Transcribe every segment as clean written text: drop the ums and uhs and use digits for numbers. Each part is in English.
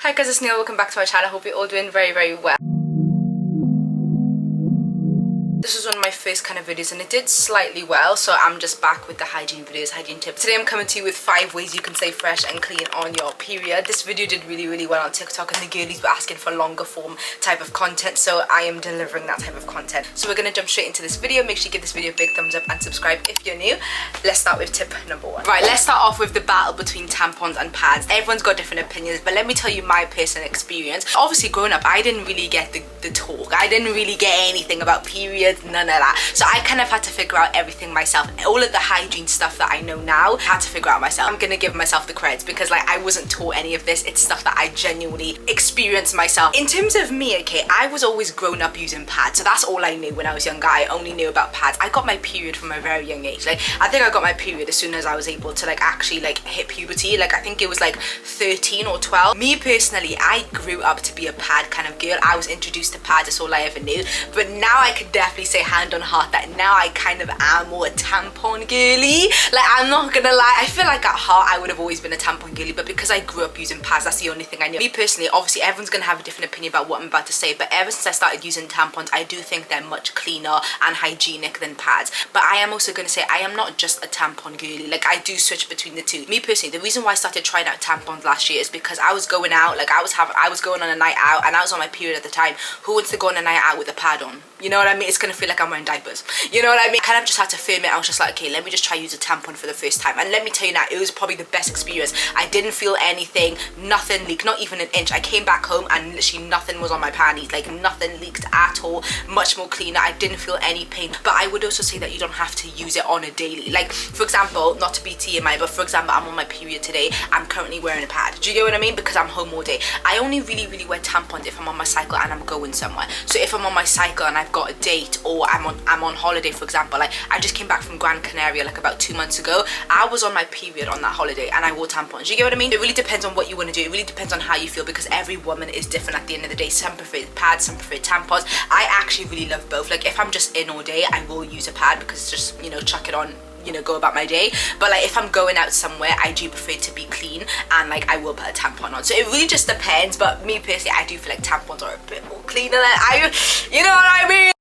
Hi guys, it's Neil. Welcome back to our channel. I hope you're all doing very well. This was one of my first kind of videos and it did slightly well, so I'm just back with the hygiene videos, hygiene tips. Today I'm coming to you with 5 ways you can stay fresh and clean on your period. This video did really well on TikTok and the girlies were asking for longer form type of content, so I am delivering that type of content. So we're gonna jump straight into this video. Make sure you give this video a big thumbs up and subscribe if you're new. Let's start with tip number 1. Right, let's start off with the battle between tampons and pads. Everyone's got different opinions, but let me tell you my personal experience. Obviously growing up, I didn't really get the talk. I didn't really get anything about periods, none of that. So I kind of had to figure out everything myself. All of the hygiene stuff that I know now, I had to figure out myself. I'm gonna give myself the creds because like I wasn't taught any of this. It's stuff that I genuinely experienced myself. In terms of me, okay, I was always grown up using pads, so that's all I knew when I was younger. I only knew about pads. I got my period from a very young age. Like I think I got my period as soon as I was able to like actually like hit puberty. Like I think it was like 13 or 12. Me personally, I grew up to be a pad kind of girl. I was introduced to pads, that's all I ever knew. But now I could definitely say hand on heart that now I kind of am more a tampon girly. Like I'm not gonna lie, I feel like at heart I would have always been a tampon girly, but because I grew up using pads, that's the only thing I knew. Me personally, obviously everyone's gonna have a different opinion about what I'm about to say, but ever since I started using tampons, I do think they're much cleaner and hygienic than pads. But I am also gonna say I am not just a tampon girly. Like I do switch between the two. Me personally, the reason why I started trying out tampons last year is because I was going out, like I was going on a night out and I was on my period at the time. Who wants to go on a night out with a pad on? You know what I mean? It's gonna feel like I'm wearing diapers. You know what I mean? Kind of just had to firm it. I was just like, okay, let me just try use a tampon for the first time. And let me tell you now, it was probably the best experience. I didn't feel anything, nothing leaked, not even an inch. I came back home and literally nothing was on my panties, like nothing leaked at all. Much more cleaner. I didn't feel any pain. But I would also say that you don't have to use it on a daily. Like for example, not to be TMI, but for example, I'm on my period today. I'm currently wearing a pad. Do you get what I mean? Because I'm home all day. I only really wear tampons if I'm on my cycle and I'm going somewhere. So if I'm on my cycle and I've got a date or I'm on holiday, for example, like I just came back from Gran Canaria like about 2 months ago. I was on my period on that holiday and I wore tampons. You get what I mean? It really depends on what you want to do. It really depends on how you feel because every woman is different at the end of the day. Some prefer pads, some prefer tampons. I actually really love both. Like if I'm just in all day, I will use a pad because it's just, you know, chuck it on, you know, go about my day. But like if I'm going out somewhere, I do prefer to be clean and like I will put a tampon on. So it really just depends, but me personally, I do feel like tampons are a bit more cleaner than you know what I mean?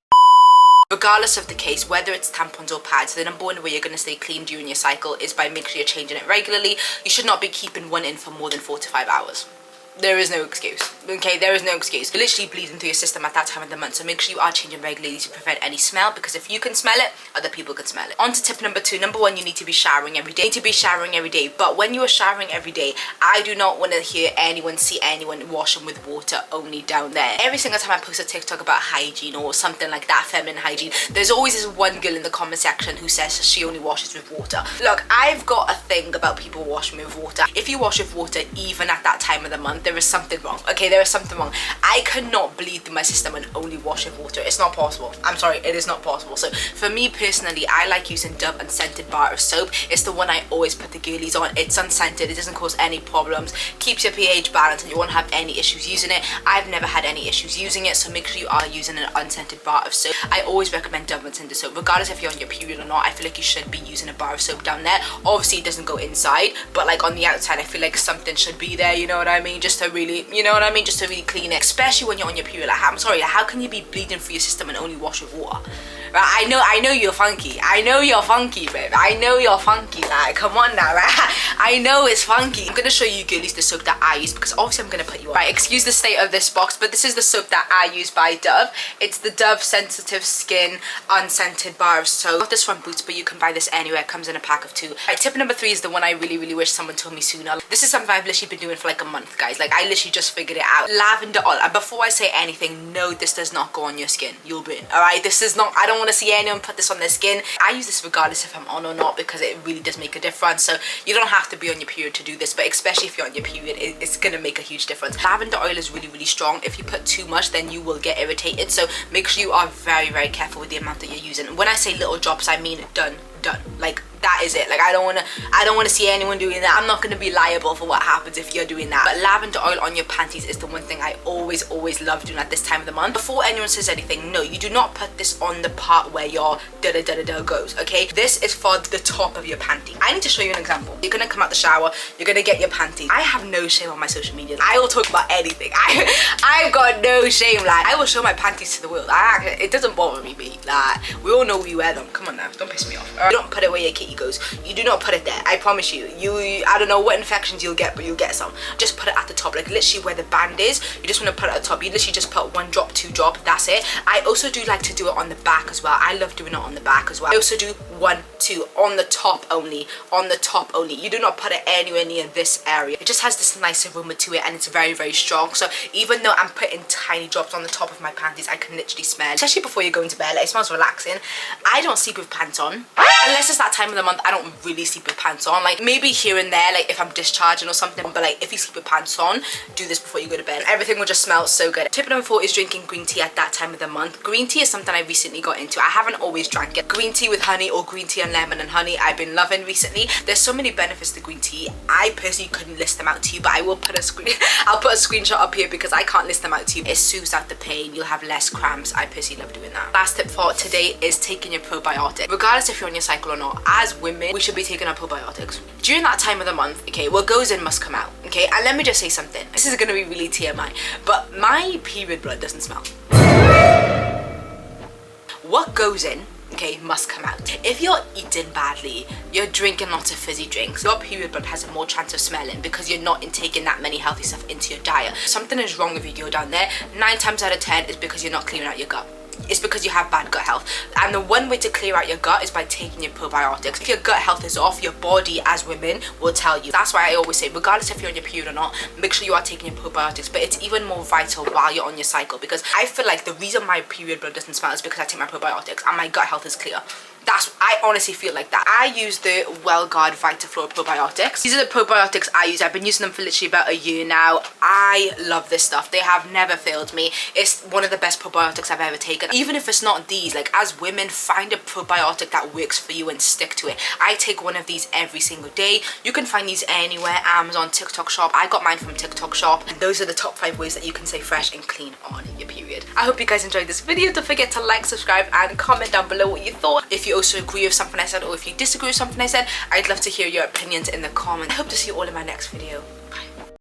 Regardless of the case, whether it's tampons or pads, the number 1 way you're going to stay clean during your cycle is by making sure you're changing it regularly. You should not be keeping one in for more than 4 to 5 hours. There is no excuse, okay? There is no excuse. You're literally bleeding through your system at that time of the month, so make sure you are changing regularly to prevent any smell, because if you can smell it, other people can smell it. On to tip number 2. Number 1, you need to be showering every day. You need to be showering every day, but when you are showering every day, I do not want to hear anyone, see anyone washing with water only down there. Every single time I post a TikTok about hygiene or something like that, feminine hygiene, there's always this one girl in the comment section who says she only washes with water. Look, I've got a thing about people washing with water. If you wash with water, even at that time of the month, there is something wrong. Okay, there is something wrong. I cannot bleed through my system and only wash with water. It's not possible. I'm sorry, it is not possible. So for me personally, I like using Dove unscented bar of soap. It's the one I always put the girlies on. It's unscented. It doesn't cause any problems. Keeps your pH balanced and you won't have any issues using it. I've never had any issues using it, so make sure you are using an unscented bar of soap. I always recommend Dove unscented soap. Regardless if you're on your period or not, I feel like you should be using a bar of soap down there. Obviously it doesn't go inside, but like on the outside, I feel like something should be there, you know what I mean? Just to really, you know what I mean, just to really clean it, especially when you're on your period. Like, I'm sorry, how can you be bleeding through your system and only wash with water? Right? I know you're funky. I know you're funky, babe. I know you're funky. Like, come on now, right? I know it's funky. I'm gonna show you girlies the soap that I use because obviously I'm gonna put you on. Right, excuse the state of this box, but this is the soap that I use by Dove. It's the Dove Sensitive Skin Unscented Bar of Soap. I got this from Boots, but you can buy this anywhere. It comes in a pack of 2. Right, tip number 3 is the one I really wish someone told me sooner. This is something I've literally been doing for like a month, guys. Like, I literally just figured it out. Lavender oil. And before I say anything, no, this does not go on your skin. You'll burn. Alright, this is not, I don't want to see anyone put this on their skin. I use this regardless if I'm on or not because it really does make a difference. So you don't have to be on your period to do this, but especially if you're on your period, it's gonna make a huge difference. Lavender oil is really strong. If you put too much, then you will get irritated. So make sure you are very careful with the amount that you're using. When I say little drops, I mean done. Like that is it. Like, I don't want to see anyone doing that. I'm not going to be liable for what happens if you're doing that. But lavender oil on your panties is the one thing I always love doing at this time of the month. Before anyone says anything, no, you do not put this on the part where your da-da-da-da-da goes, okay? This is for the top of your panty. I need to show you an example. You're going to come out the shower, you're going to get your panties. I have no shame on my social media. I will talk about anything. I've got no shame. Like, I will show my panties to the world. It doesn't bother me, babe. Like, we all know we wear them. Come on now, don't piss me off. You don't put it where your kitty goes. You do not put it there. I promise you. I don't know what infections you'll get, but you'll get some. Just put it at the top, like literally where the band is. You just want to put it at the top. You literally just put 1 drop, 2 drop. That's it. I also do like to do it on the back as well. I love doing it on the back as well. I also do 1, 2 on the top only. On the top only. You do not put it anywhere near this area. It just has this nice aroma to it, and it's very, very strong. So even though I'm putting tiny drops on the top of my panties, I can literally smell, especially before you go into bed. Like, it smells relaxing. I don't sleep with pants on unless it's that time of the month. I don't really sleep with pants on. Like, maybe here and there, like if I'm discharging or something, but like if you sleep with pants on, do this before you go to bed. Everything will just smell so good. Tip number 4 is drinking green tea at that time of the month. Green tea is something I recently got into. I haven't always drank it. Green tea with honey or green tea and lemon and honey, I've been loving recently. There's so many benefits to green tea. I personally couldn't list them out to you, but I will put I'll put a screenshot up here because I can't list them out to you. It soothes out the pain. You'll have less cramps. I personally love doing that. Last tip for today is taking your probiotic. Regardless if you're on your cycle or not, as women, we should be taking our probiotics. During that time of the month, okay, what goes in must come out, okay? And let me just say something. This is gonna be really TMI, but my period blood doesn't smell. What goes in, okay, must come out. If you're eating badly, you're drinking lots of fizzy drinks, your period blood has a more chance of smelling because you're not taking that many healthy stuff into your diet. Something is wrong if you go down there. 9 times out of 10 is because you're not clearing out your gut. It's because you have bad gut health, and the one way to clear out your gut is by taking your probiotics. If your gut health is off, your body as women will tell you. That's why I always say, regardless if you're on your period or not, make sure you are taking your probiotics. But it's even more vital while you're on your cycle, because I feel like the reason my period blood doesn't smell is because I take my probiotics and my gut health is clear. I honestly feel like that. I use the WellGuard VitaFlora probiotics. These are the probiotics I use. I've been using them for literally about a year now. I love this stuff. They have never failed me. It's one of the best probiotics I've ever taken. Even if it's not these, like, as women, find a probiotic that works for you and stick to it. I take one of these every single day. You can find these anywhere, Amazon, TikTok shop. I got mine from TikTok shop. And those are the top 5 ways that you can stay fresh and clean on your period. I hope you guys enjoyed this video. Don't forget to like, subscribe, and comment down below what you thought. If you also agree with something I said, or if you disagree with something I said, I'd love to hear your opinions in the comments. I hope to see you all in my next video.